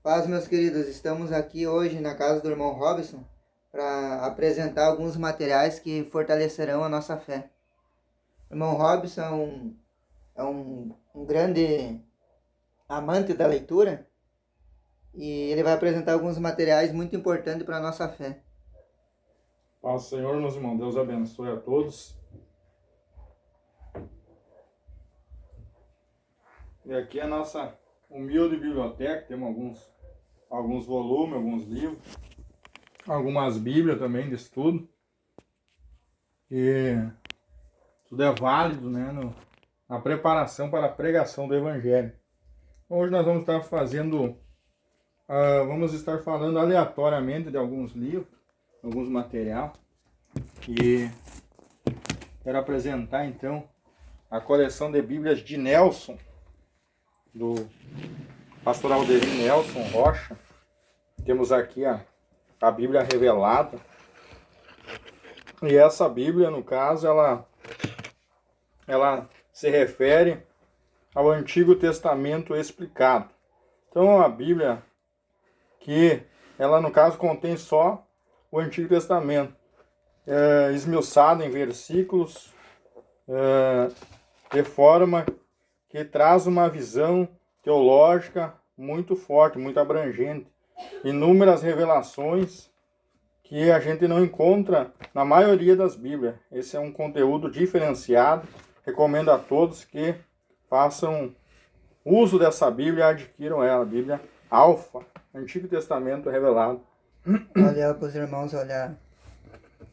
Paz, meus queridos, estamos aqui hoje na casa do irmão Robson para apresentar alguns materiais que fortalecerão a nossa fé. O irmão Robson é um grande amante da leitura e ele vai apresentar alguns materiais muito importantes para a nossa fé. Paz, Senhor, meus irmãos, Deus abençoe a todos. E aqui é a nossa humilde biblioteca, temos alguns volumes, alguns livros, algumas bíblias também de estudo. E tudo é válido, né, na preparação para a pregação do Evangelho. Hoje nós vamos estar vamos estar falando aleatoriamente de alguns livros, alguns material. E quero apresentar então a coleção de Bíblias de Nelson, do pastor Alderi Nelson Rocha. Temos aqui a Bíblia Revelada. E essa Bíblia, no caso, ela se refere ao Antigo Testamento explicado. Então, a Bíblia que ela, no caso, contém só o Antigo Testamento, esmiuçado em versículos, de forma que traz uma visão teológica muito forte, muito abrangente. Inúmeras revelações que a gente não encontra na maioria das Bíblias. Esse é um conteúdo diferenciado. Recomendo a todos que façam uso dessa Bíblia e adquiram ela. Bíblia Alfa, Antigo Testamento Revelado. Olha para os irmãos olhar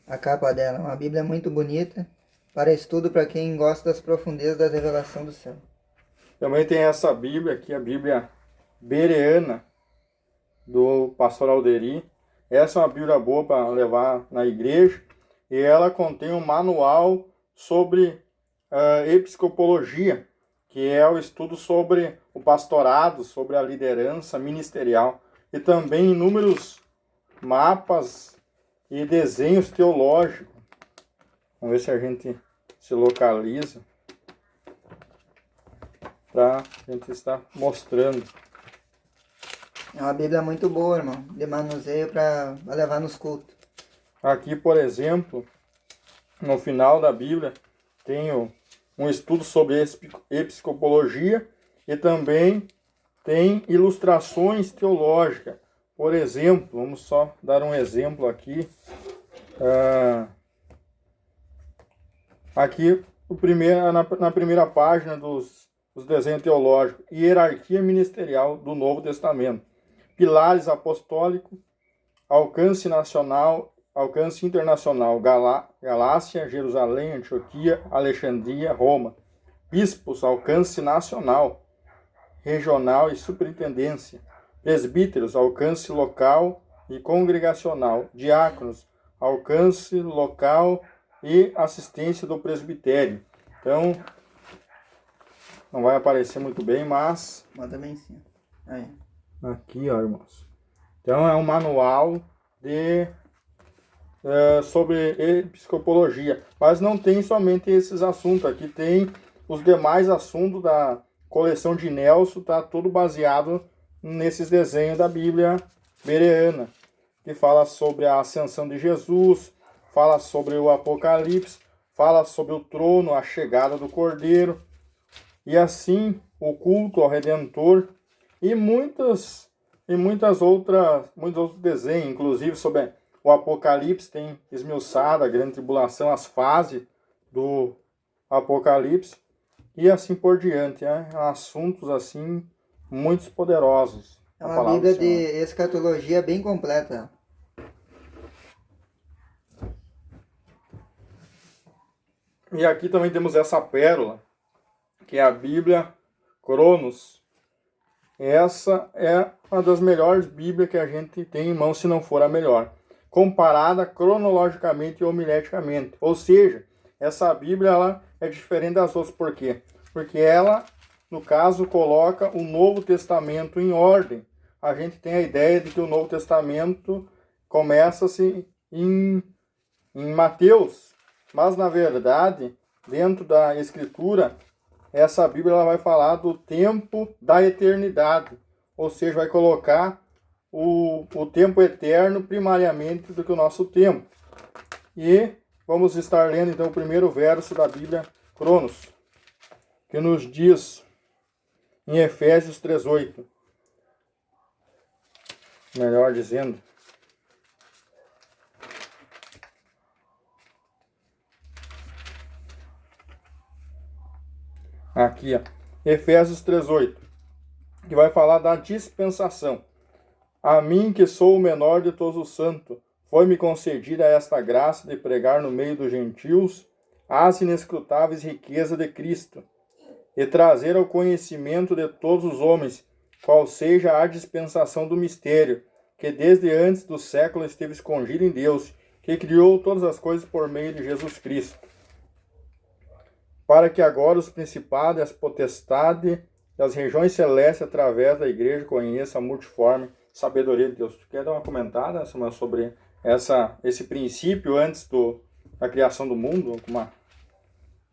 a capa dela. Uma Bíblia muito bonita para estudo para quem gosta das profundezas da revelação do céu. Também tem essa Bíblia aqui, a Bíblia Bereana, do pastor Alderi. Essa é uma Bíblia boa para levar na igreja. E ela contém um manual sobre episcopologia, que é o estudo sobre o pastorado, sobre a liderança ministerial. E também inúmeros mapas e desenhos teológicos. Vamos ver se a gente se localiza para a gente estar mostrando. É uma Bíblia muito boa, irmão, de manuseio para levar nos cultos. Aqui, por exemplo, no final da Bíblia, tem um estudo sobre episcopologia e também tem ilustrações teológicas. Por exemplo, vamos só dar um exemplo aqui. Aqui, na primeira página dos desenhos teológicos, hierarquia ministerial do Novo Testamento. Pilares apostólicos, alcance nacional, alcance internacional, Galácia, Jerusalém, Antioquia, Alexandria, Roma. Bispos, alcance nacional, regional e superintendência. Presbíteros, alcance local e congregacional. Diáconos, alcance local e assistência do presbitério. Então, não vai aparecer muito bem, mas... Bota bem em cima. Aí. Aqui, ó, irmãos. Então, é um manual sobre episcopologia. Mas não tem somente esses assuntos. Aqui tem os demais assuntos da coleção de Nelson. Está tudo baseado nesses desenhos da Bíblia Bereana, que fala sobre a ascensão de Jesus, fala sobre o Apocalipse, fala sobre o trono, a chegada do Cordeiro, e assim o culto ao Redentor, e muitos outros desenhos, inclusive sobre o Apocalipse, tem esmiuçado a grande tribulação, as fases do Apocalipse, e assim por diante, assuntos assim muito poderosos. É uma Bíblia de escatologia bem completa. E aqui também temos essa pérola, que é a Bíblia Cronos. Essa é uma das melhores Bíblias que a gente tem em mão, se não for a melhor, comparada cronologicamente e homileticamente. Ou seja, essa Bíblia ela é diferente das outras. Por quê? Porque ela, no caso, coloca o Novo Testamento em ordem. A gente tem a ideia de que o Novo Testamento começa-se em Mateus, mas na verdade, dentro da Escritura, essa Bíblia ela vai falar do tempo da eternidade, ou seja, vai colocar o tempo eterno primariamente do que o nosso tempo. E vamos estar lendo então o primeiro verso da Bíblia Cronos, que nos diz em Efésios 3:8, melhor dizendo, aqui, ó, Efésios 3:8, que vai falar da dispensação. A mim, que sou o menor de todos os santos, foi-me concedida esta graça de pregar no meio dos gentios as inescrutáveis riquezas de Cristo, e trazer ao conhecimento de todos os homens qual seja a dispensação do mistério, que desde antes do século esteve escondido em Deus, que criou todas as coisas por meio de Jesus Cristo, para que agora os principados e as potestades das regiões celestes, através da igreja, conheçam a multiforme sabedoria de Deus. Tu quer dar uma comentada sobre esse princípio antes da criação do mundo?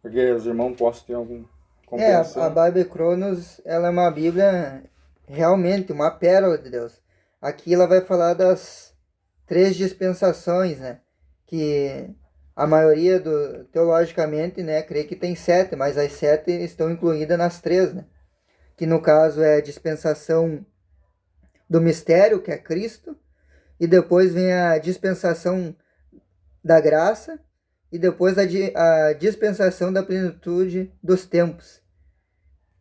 Porque os irmãos possam ter alguma compreensão. A Bíblia Cronos, ela é uma Bíblia realmente uma pérola de Deus. Aqui ela vai falar das 3 dispensações, né? Que a maioria, teologicamente, né, crê que tem 7, mas as 7 estão incluídas nas 3, né? Que no caso é a dispensação do mistério, que é Cristo, e depois vem a dispensação da graça, e depois a dispensação da plenitude dos tempos,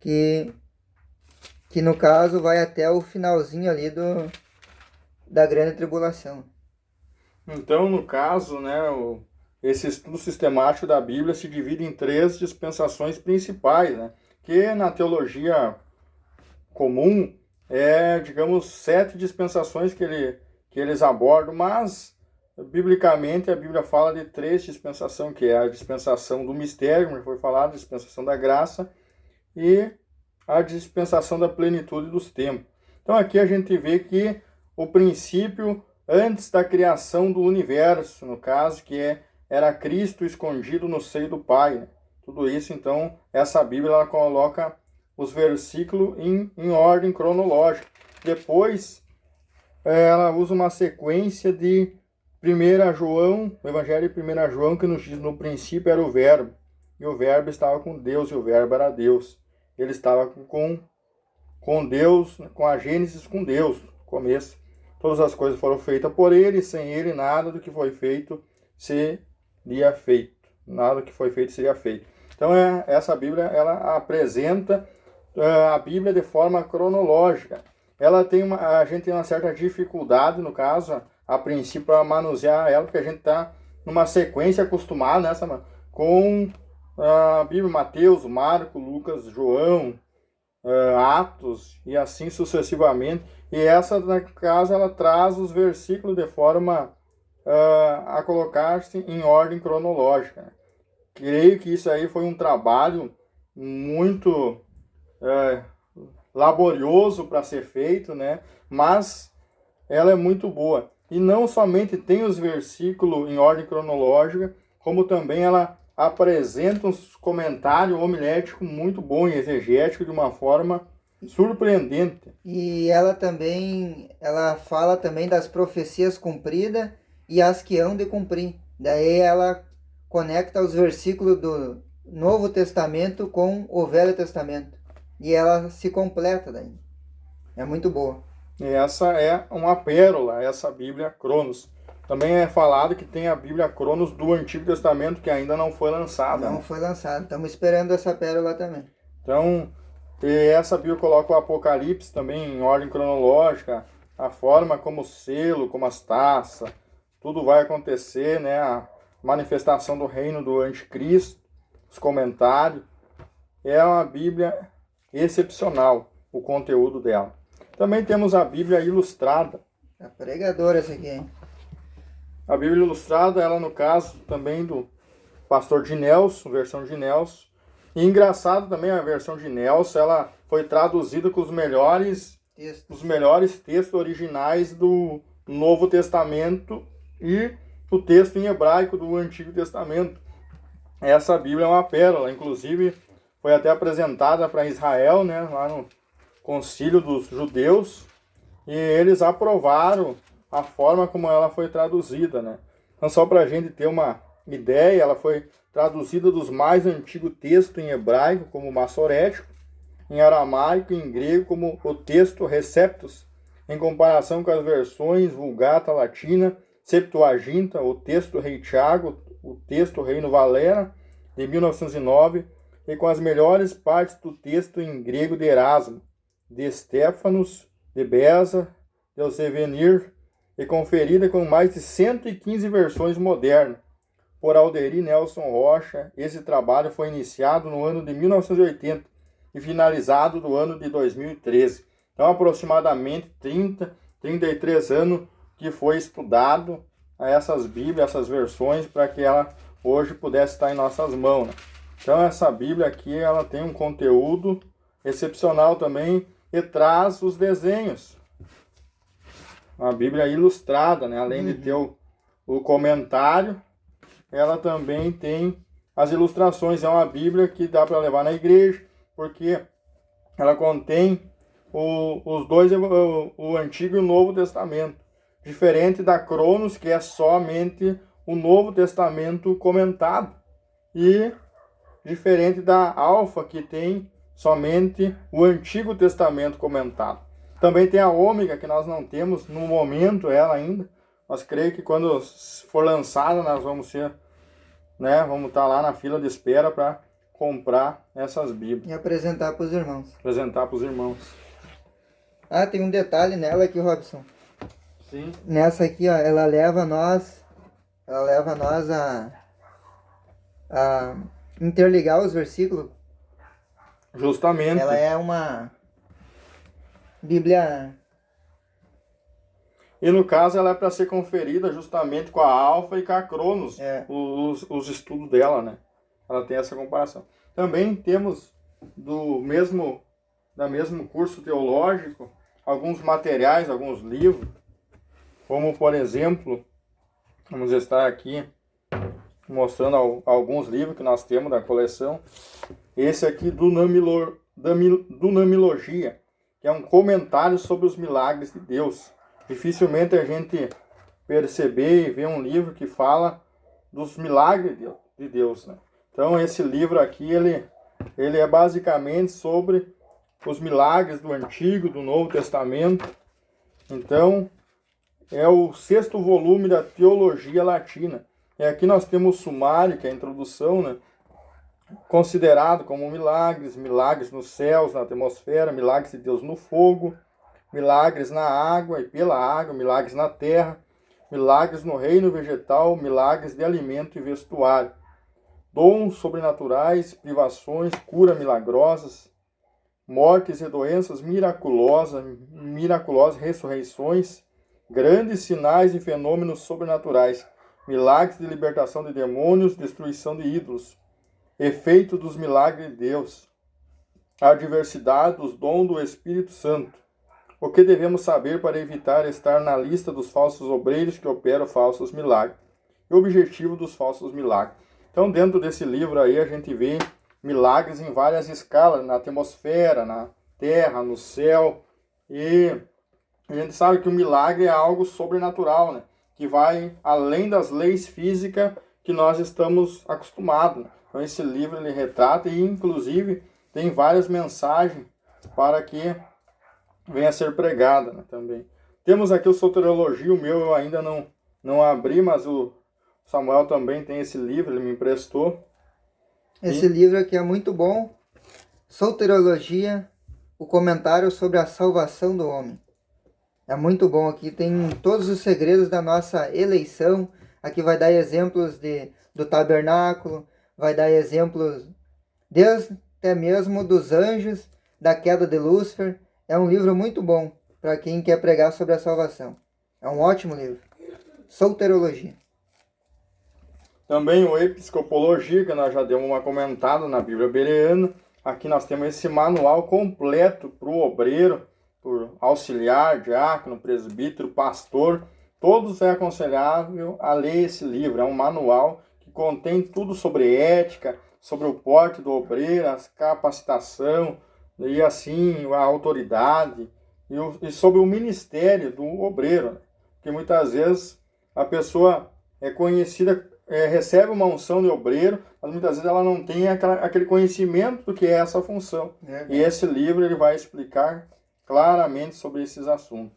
que no caso vai até o finalzinho ali da grande tribulação. Então, no caso, né, esse estudo sistemático da Bíblia se divide em 3 dispensações principais, né, que na teologia comum é, digamos, 7 dispensações que eles abordam, mas biblicamente a Bíblia fala de 3 dispensações, que é a dispensação do mistério, como foi falado, a dispensação da graça e a dispensação da plenitude dos tempos. Então aqui a gente vê que o princípio antes da criação do universo, no caso, que era Cristo escondido no seio do Pai, né? Tudo isso, então, essa Bíblia ela coloca os versículos em ordem cronológica. Depois, ela usa uma sequência de 1 João, o Evangelho de 1 João, que nos diz: no princípio era o Verbo, e o Verbo estava com Deus, e o Verbo era Deus. Ele estava com Deus, com a Gênesis com Deus, no começo. Todas as coisas foram feitas por Ele, e sem Ele nada do que foi feito seria feito. Nada do que foi feito seria feito. Então, essa Bíblia, ela apresenta a Bíblia de forma cronológica. A gente tem uma certa dificuldade, no caso, a princípio, para manusear ela, porque a gente está numa sequência acostumada com a Bíblia, Mateus, Marcos, Lucas, João, Atos e assim sucessivamente. E essa, no caso, ela traz os versículos de forma a colocar-se em ordem cronológica. Creio que isso aí foi um trabalho muito laborioso para ser feito, né? Mas ela é muito boa. E não somente tem os versículos em ordem cronológica, como também ela apresenta uns comentários homiléticos muito bom e exegético de uma forma surpreendente. E ela fala também das profecias cumpridas e as que hão de cumprir. Daí ela conecta os versículos do Novo Testamento com o Velho Testamento. E ela se completa daí. É muito boa. E essa é uma pérola, essa Bíblia Cronos. Também é falado que tem a Bíblia Cronos do Antigo Testamento, que ainda não foi lançada. Não foi lançada. Estamos esperando essa pérola também. Então, essa Bíblia coloca o Apocalipse também em ordem cronológica, a forma como o selo, como as taças, tudo vai acontecer, né? A manifestação do reino do Anticristo, os comentários. É uma Bíblia excepcional, o conteúdo dela. Também temos a Bíblia Ilustrada. É pregadora essa aqui, hein? A Bíblia Ilustrada, ela no caso também do pastor de Nelson, versão de Nelson. E engraçado também a versão de Nelson, ela foi traduzida com os melhores textos originais do Novo Testamento e o texto em hebraico do Antigo Testamento. Essa Bíblia é uma pérola, inclusive foi até apresentada para Israel, né, lá no Concílio dos Judeus, e eles aprovaram a forma como ela foi traduzida, né? Então, só para a gente ter uma ideia, ela foi traduzida dos mais antigos textos em hebraico, como o massorético, em aramaico e em grego, como o texto Receptus, em comparação com as versões Vulgata Latina, Septuaginta, o texto Rei Tiago, o texto Reino Valera, de 1909, e com as melhores partes do texto em grego de Erasmo, de Stéphanos, de Beza, de Eusebius, e conferida com mais de 115 versões modernas, por Alderi Nelson Rocha. Esse trabalho foi iniciado no ano de 1980 e finalizado no ano de 2013. Então, aproximadamente 33 anos que foi estudado essas Bíblias, essas versões, para que ela hoje pudesse estar em nossas mãos, né? Então, essa Bíblia aqui, ela tem um conteúdo excepcional também e traz os desenhos. Uma Bíblia ilustrada, né? Além de ter o comentário, ela também tem as ilustrações. É uma Bíblia que dá para levar na igreja, porque ela contém os dois, o Antigo e o Novo Testamento. Diferente da Cronos, que é somente o Novo Testamento comentado. E diferente da Alfa, que tem somente o Antigo Testamento comentado. Também tem a Ômega, que nós não temos no momento ela ainda. Mas creio que quando for lançada nós vamos ser, né, vamos estar lá na fila de espera para comprar essas Bíblias. E apresentar para os irmãos. Apresentar para os irmãos. Ah, tem um detalhe nela aqui, Robson. Sim. Nessa aqui, ó, ela leva nós a interligar os versículos. Justamente. Ela é uma Bíblia. E no caso ela é para ser conferida justamente com a Alfa e com a Cronos, os estudos dela, né? Ela tem essa comparação. Também temos da mesmo curso teológico alguns materiais, alguns livros, como por exemplo, vamos estar aqui mostrando alguns livros que nós temos da coleção. Esse aqui, Dunamilogia, que é um comentário sobre os milagres de Deus. Dificilmente a gente perceber e ver um livro que fala dos milagres de Deus, né? Então esse livro aqui, ele é basicamente sobre os milagres do Antigo, do Novo Testamento. Então é o 6º volume da Teologia Latina. E aqui nós temos o sumário, que é a introdução, né? Considerado como milagres nos céus, na atmosfera, milagres de Deus no fogo, milagres na água e pela água, milagres na terra, milagres no reino vegetal, milagres de alimento e vestuário, dons sobrenaturais, privações, cura milagrosas, mortes e doenças miraculosas, ressurreições, grandes sinais e fenômenos sobrenaturais, milagres de libertação de demônios, destruição de ídolos, efeito dos milagres de Deus, a diversidade dos dons do Espírito Santo, o que devemos saber para evitar estar na lista dos falsos obreiros que operam falsos milagres, e o objetivo dos falsos milagres. Então, dentro desse livro aí, a gente vê milagres em várias escalas, na atmosfera, na terra, no céu, e a gente sabe que o milagre é algo sobrenatural, né? Que vai além das leis físicas que nós estamos acostumados, né? Então esse livro ele retrata e inclusive tem várias mensagens para que venha a ser pregada, né, também. Temos aqui o Soteriologia, o meu eu ainda não abri, mas o Samuel também tem esse livro, ele me emprestou. Esse livro aqui é muito bom. Soteriologia, o comentário sobre a salvação do homem. É muito bom aqui, tem todos os segredos da nossa eleição. Aqui vai dar exemplos do tabernáculo, vai dar exemplos desde até mesmo dos anjos, da queda de Lúcifer. É um livro muito bom para quem quer pregar sobre a salvação. É um ótimo livro. Soteriologia. Também o Episcopologia, que nós já demos uma comentada na Bíblia Bereana. Aqui nós temos esse manual completo para o obreiro, por auxiliar, diácono, presbítero, pastor. Todos é aconselhável a ler esse livro. É um manual que contém tudo sobre ética, sobre o porte do obreiro, a capacitação, e assim a autoridade, e sobre o ministério do obreiro, né? Porque muitas vezes a pessoa é conhecida, recebe uma unção de obreiro, mas muitas vezes ela não tem aquele conhecimento do que é essa função. Verdade. E esse livro ele vai explicar claramente sobre esses assuntos.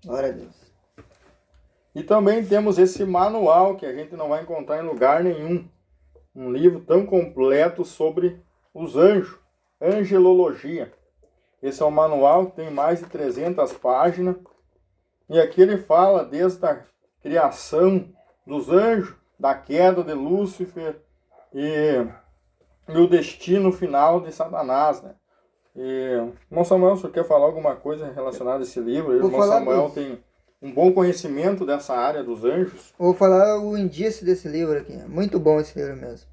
Glória a Deus. E também temos esse manual que a gente não vai encontrar em lugar nenhum. Um livro tão completo sobre os anjos, Angelologia. Esse é um manual que tem mais de 300 páginas. E aqui ele fala desde a criação dos anjos, da queda de Lúcifer e o destino final de Satanás, né? E, irmão Samuel, você quer falar alguma coisa relacionada a esse livro? O irmão Samuel tem um bom conhecimento dessa área dos anjos. Vou falar o indício desse livro aqui. Muito bom esse livro mesmo.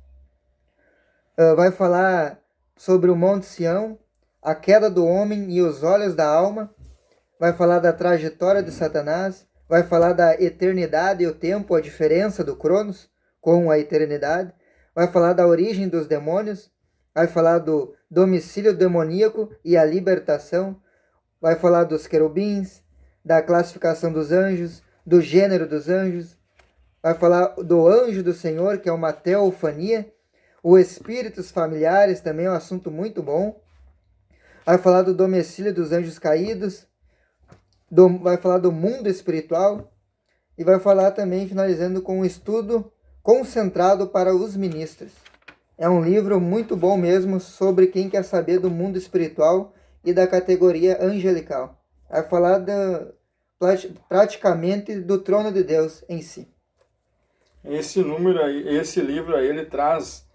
Vai falar sobre o Monte Sião, a queda do homem e os olhos da alma. Vai falar da trajetória de Satanás. Vai falar da eternidade e o tempo, a diferença do Cronos com a eternidade. Vai falar da origem dos demônios. Vai falar do domicílio demoníaco e a libertação. Vai falar dos querubins, da classificação dos anjos, do gênero dos anjos. Vai falar do anjo do Senhor, que é uma teofania. Os espíritos familiares também é um assunto muito bom. Vai falar do domicílio dos anjos caídos. Vai falar do mundo espiritual. E vai falar também, finalizando, com um estudo concentrado para os ministros. É um livro muito bom mesmo sobre quem quer saber do mundo espiritual e da categoria angelical. Vai falar praticamente do trono de Deus em si. Esse livro aí, ele traz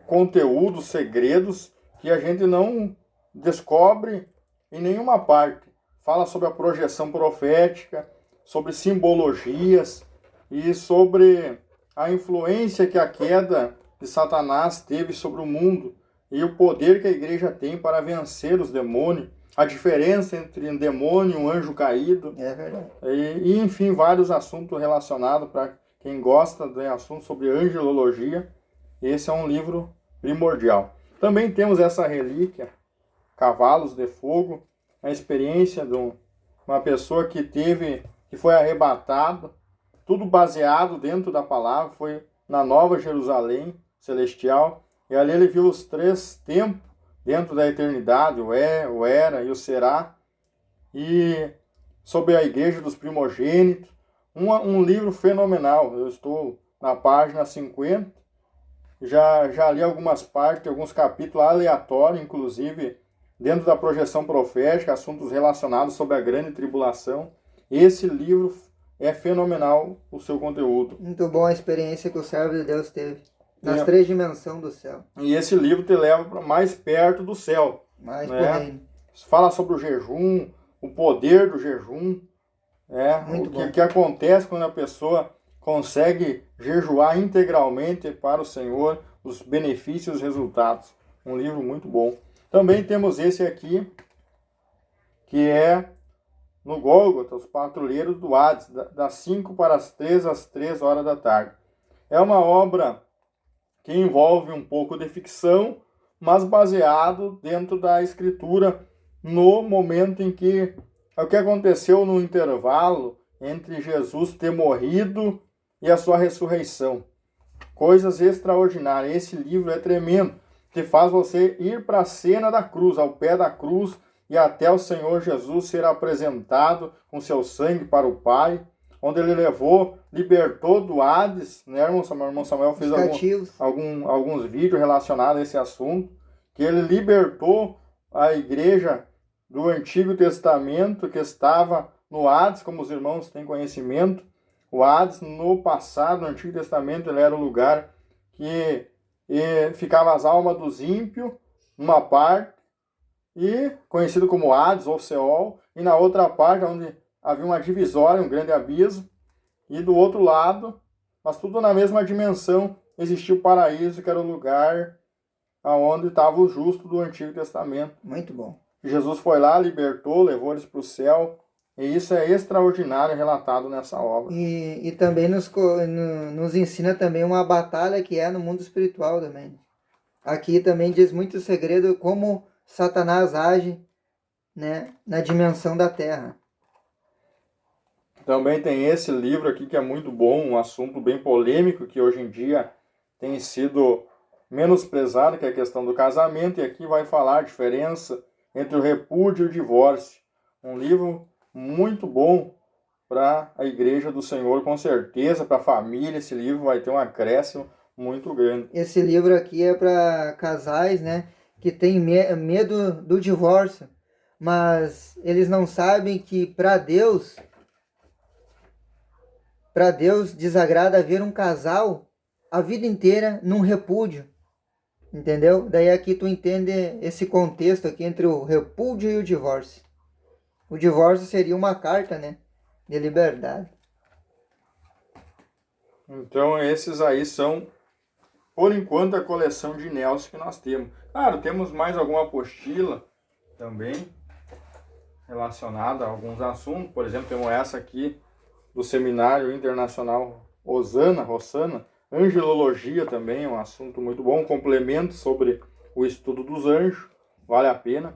conteúdos, segredos que a gente não descobre em nenhuma parte. Fala sobre a projeção profética, sobre simbologias e sobre a influência que a queda de Satanás teve sobre o mundo e o poder que a igreja tem para vencer os demônios, a diferença entre um demônio e um anjo caído. É verdade. E enfim, vários assuntos relacionados para quem gosta de assuntos sobre angelologia. Esse é um livro primordial. Também temos essa relíquia, Cavalos de Fogo, a experiência de uma pessoa que foi arrebatado, tudo baseado dentro da palavra, foi na Nova Jerusalém Celestial, e ali ele viu os 3 tempos dentro da eternidade, o era e o será, e sobre a igreja dos primogênitos, um livro fenomenal. Eu estou na página 50, já li algumas partes, alguns capítulos aleatórios, inclusive dentro da projeção profética, assuntos relacionados sobre a grande tribulação. Esse livro é fenomenal, o seu conteúdo. Muito bom a experiência que o servo de Deus teve nas 3 dimensões do céu. E esse livro te leva para mais perto do céu. Mais pro reino. Fala sobre o jejum, o poder do jejum, o que acontece quando a pessoa consegue jejuar integralmente para o Senhor, os benefícios e os resultados. Um livro muito bom. Também temos esse aqui, que é no Gólgota, os patrulheiros do Hades, das 5 para as 3 às 3 horas da tarde. É uma obra que envolve um pouco de ficção, mas baseado dentro da escritura, no momento em que o que aconteceu no intervalo entre Jesus ter morrido e a sua ressurreição. Coisas extraordinárias. Esse livro é tremendo, que faz você ir para a cena da cruz, ao pé da cruz, e até o Senhor Jesus ser apresentado com seu sangue para o Pai, onde ele libertou do Hades, né, irmão Samuel? O irmão Samuel fez alguns vídeos relacionados a esse assunto, que ele libertou a igreja do Antigo Testamento, que estava no Hades, como os irmãos têm conhecimento. O Hades, no passado, no Antigo Testamento, ele era o lugar que ficava as almas dos ímpios, numa parte, e conhecido como Hades ou Seol, e na outra parte, onde havia uma divisória, um grande abismo, e do outro lado, mas tudo na mesma dimensão, existia o paraíso, que era o lugar onde estava o justo do Antigo Testamento. Muito bom. Jesus foi lá, libertou, levou eles para o céu, e isso é extraordinário relatado nessa obra. E também nos ensina também uma batalha que é no mundo espiritual também. Aqui também diz muito segredo como Satanás age né, na dimensão da Terra. Também tem esse livro aqui que é muito bom, um assunto bem polêmico que hoje em dia tem sido menosprezado, que é a questão do casamento, e aqui vai falar a diferença entre o repúdio e o divórcio. Um livro muito bom para a Igreja do Senhor, com certeza, para a família, esse livro vai ter um acréscimo muito grande. Esse livro aqui é para casais, né, que têm medo do divórcio, mas eles não sabem que para Deus desagrada ver um casal a vida inteira num repúdio, entendeu? Daí aqui tu entende esse contexto aqui entre o repúdio e o divórcio. O divórcio seria uma carta, né, de liberdade. Então esses aí são, por enquanto, a coleção de Nelson que nós temos. Claro, temos mais alguma apostila também relacionada a alguns assuntos. Por exemplo, temos essa aqui do Seminário Internacional Rossana, Angelologia também, um assunto muito bom, um complemento sobre o estudo dos anjos, vale a pena.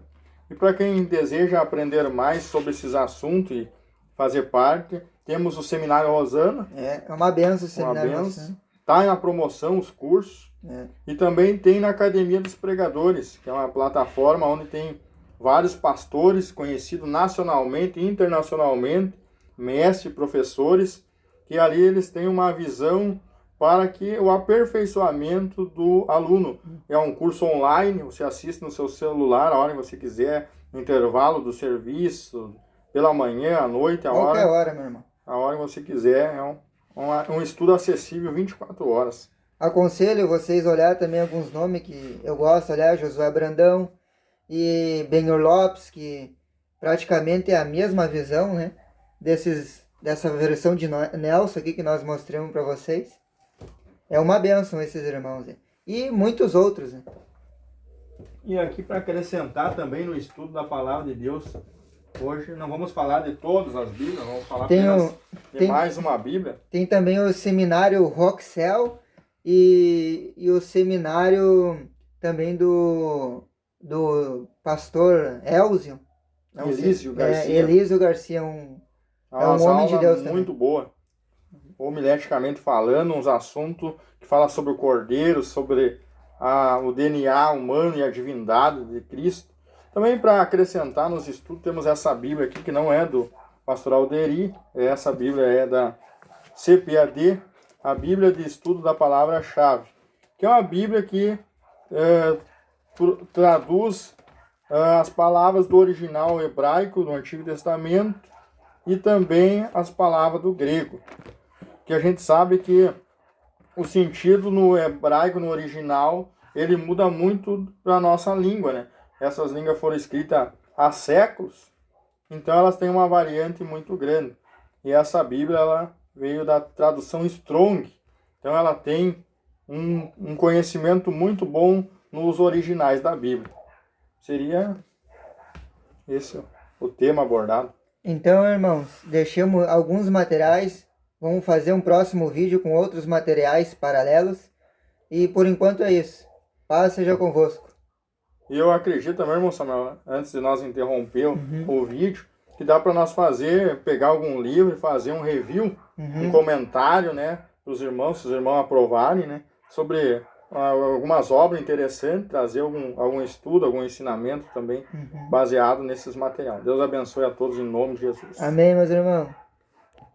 E para quem deseja aprender mais sobre esses assuntos e fazer parte, temos o Seminário Rosana. É uma benção o Seminário Rosana. Está na promoção os cursos. E também tem na Academia dos Pregadores, que é uma plataforma onde tem vários pastores conhecidos nacionalmente e internacionalmente, mestres, professores, que ali eles têm uma visão para que o aperfeiçoamento do aluno. É um curso online, você assiste no seu celular a hora que você quiser, no intervalo do serviço, pela manhã, à noite, qualquer hora, meu irmão. A hora que você quiser, é um estudo acessível 24 horas. Aconselho vocês olhar também alguns nomes que eu gosto, olhar Josué Brandão e Benhur Lopes, que praticamente é a mesma visão, né? Dessa versão de Nelson aqui que nós mostramos para vocês. É uma bênção esses irmãos. E muitos outros, né? E aqui para acrescentar também no estudo da Palavra de Deus, hoje não vamos falar de todas as Bíblias, vamos falar apenas de mais uma Bíblia. Tem também o seminário Roxel e o seminário também do pastor Elzio. Elísio Garcia, é um homem de Deus também. Muito boa. Homileticamente falando, uns assuntos que falam sobre o Cordeiro, sobre o DNA humano e a divindade de Cristo. Também para acrescentar nos estudos, temos essa Bíblia aqui, que não é do pastor Alderi, essa Bíblia é da CPAD, a Bíblia de Estudo da Palavra-Chave, que é uma Bíblia que traduz as palavras do original hebraico do Antigo Testamento e também as palavras do grego, que a gente sabe que o sentido no hebraico, no original, ele muda muito para a nossa língua, né? Essas línguas foram escritas há séculos, então elas têm uma variante muito grande. E essa Bíblia, ela veio da tradução Strong, então ela tem um conhecimento muito bom nos originais da Bíblia. Seria esse o tema abordado. Então, irmãos, deixamos alguns materiais. Vamos fazer um próximo vídeo com outros materiais paralelos. E por enquanto é isso. Paz seja convosco. E eu acredito também, irmão Samuel, antes de nós interromper o vídeo, que dá para nós pegar algum livro e fazer um review, um comentário, né, para os irmãos, se os irmãos aprovarem, né, sobre algumas obras interessantes, trazer algum estudo, algum ensinamento também baseado nesses materiais. Deus abençoe a todos em nome de Jesus. Amém, meus irmãos.